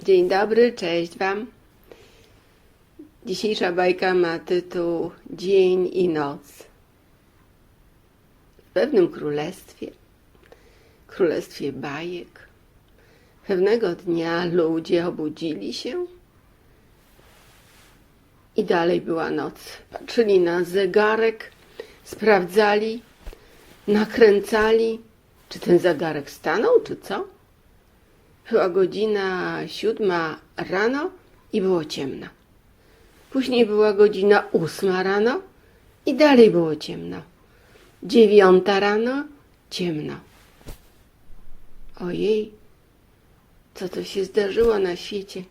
Dzień dobry, cześć Wam. Dzisiejsza bajka ma tytuł Dzień i noc. W pewnym królestwie bajek, pewnego dnia ludzie obudzili się i dalej była noc. Patrzyli na zegarek, sprawdzali, nakręcali, czy ten zegarek stanął, czy co? Była godzina 7 rano i było ciemno. Później była godzina 8 rano i dalej było ciemno. 9 rano ciemno. Ojej, co to się zdarzyło na świecie?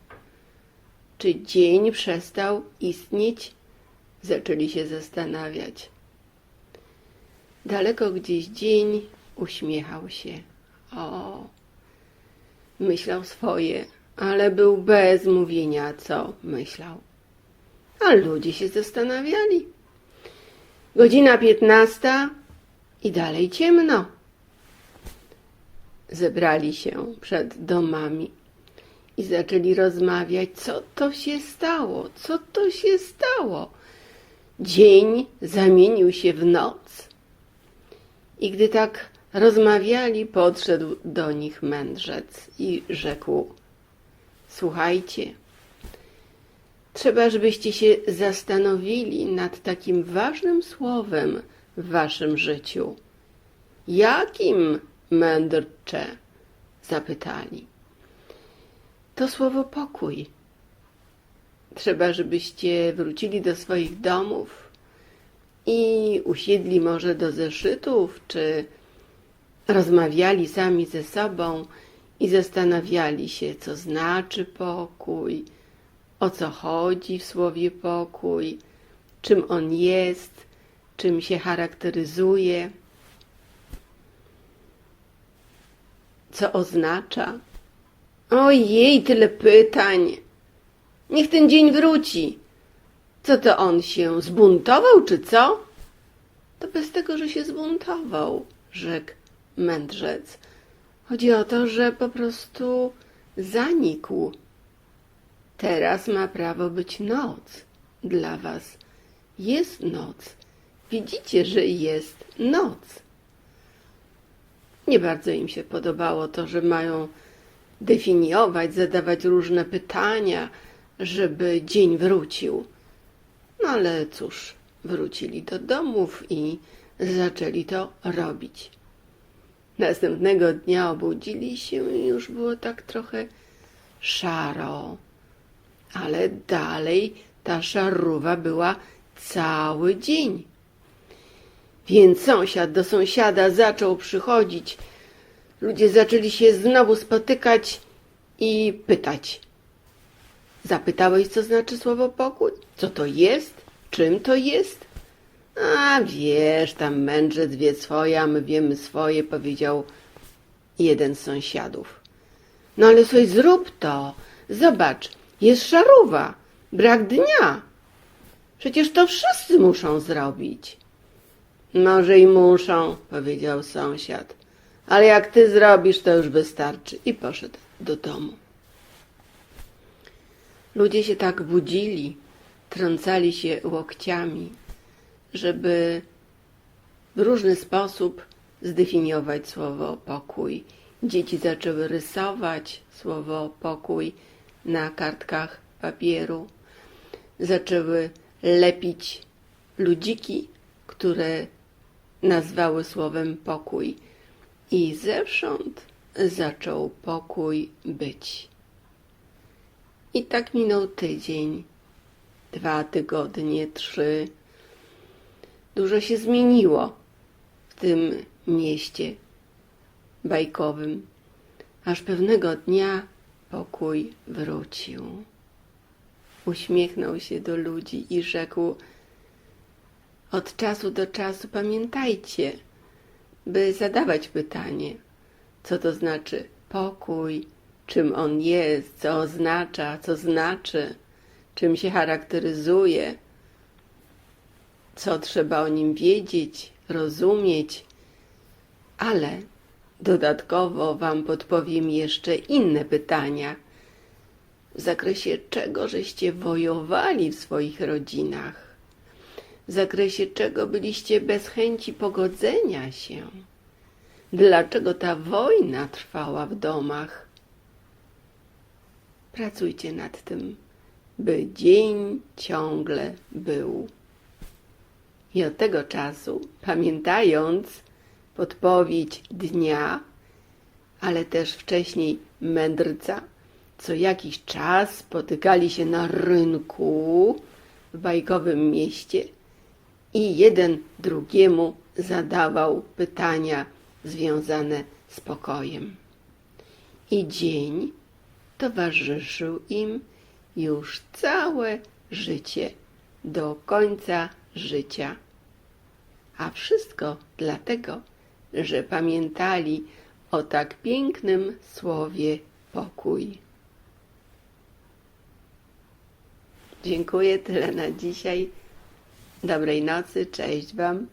Czy dzień przestał istnieć? Zaczęli się zastanawiać. Daleko gdzieś dzień uśmiechał się. Myślał swoje, ale był bez mówienia, co myślał. A ludzie się zastanawiali. Godzina 15 i dalej ciemno. Zebrali się przed domami i zaczęli rozmawiać, co to się stało, co to się stało. Dzień zamienił się w noc. I gdy tak rozmawiali, podszedł do nich mędrzec i rzekł: słuchajcie, trzeba, żebyście się zastanowili nad takim ważnym słowem w waszym życiu. Jakim, mędrcze? Zapytali. To słowo pokój. Trzeba, żebyście wrócili do swoich domów i usiedli może do zeszytów, czy rozmawiali sami ze sobą i zastanawiali się, co znaczy pokój, o co chodzi w słowie pokój, czym on jest, czym się charakteryzuje, co oznacza. Ojej, tyle pytań! Niech ten dzień wróci. Co to on się zbuntował, czy co? To bez tego, że się zbuntował, rzekł mędrzec. Chodzi o to, że po prostu zanikł. Teraz ma prawo być noc dla was. Jest noc. Widzicie, że jest noc. Nie bardzo im się podobało to, że mają definiować, zadawać różne pytania, żeby dzień wrócił. No ale cóż, wrócili do domów i zaczęli to robić. Następnego dnia obudzili się i już było tak trochę szaro, ale dalej ta szarówa była cały dzień. Więc sąsiad do sąsiada zaczął przychodzić. Ludzie zaczęli się znowu spotykać i pytać. Zapytałeś, co znaczy słowo pokój? Co to jest? Czym to jest? A wiesz, tam mędrzec wie swoje, a my wiemy swoje, powiedział jeden z sąsiadów. No ale słuchaj, zrób to. Zobacz, jest szarówa, brak dnia. Przecież to wszyscy muszą zrobić. Może i muszą, powiedział sąsiad, ale jak ty zrobisz, to już wystarczy. I poszedł do domu. Ludzie się tak budzili, trącali się łokciami, żeby w różny sposób zdefiniować słowo pokój. Dzieci zaczęły rysować słowo pokój na kartkach papieru. Zaczęły lepić ludziki, które nazwały słowem pokój. I zewsząd zaczął pokój być. I tak minął tydzień, 2 tygodnie, 3. Dużo się zmieniło w tym mieście bajkowym, aż pewnego dnia pokój wrócił. Uśmiechnął się do ludzi i rzekł: od czasu do czasu pamiętajcie, by zadawać pytanie, co to znaczy pokój, czym on jest, co oznacza, co znaczy, czym się charakteryzuje, co trzeba o nim wiedzieć, rozumieć, ale dodatkowo wam podpowiem jeszcze inne pytania, w zakresie czego żeście wojowali w swoich rodzinach, w zakresie czego byliście bez chęci pogodzenia się, dlaczego ta wojna trwała w domach. Pracujcie nad tym, by dzień ciągle był. I od tego czasu, pamiętając podpowiedź dnia, ale też wcześniej mędrca, co jakiś czas spotykali się na rynku w bajkowym mieście i jeden drugiemu zadawał pytania związane z pokojem. I dzień towarzyszył im już całe życie, do końca życia. A wszystko dlatego, że pamiętali o tak pięknym słowie pokój. Dziękuję, tyle na dzisiaj. Dobrej nocy, cześć Wam.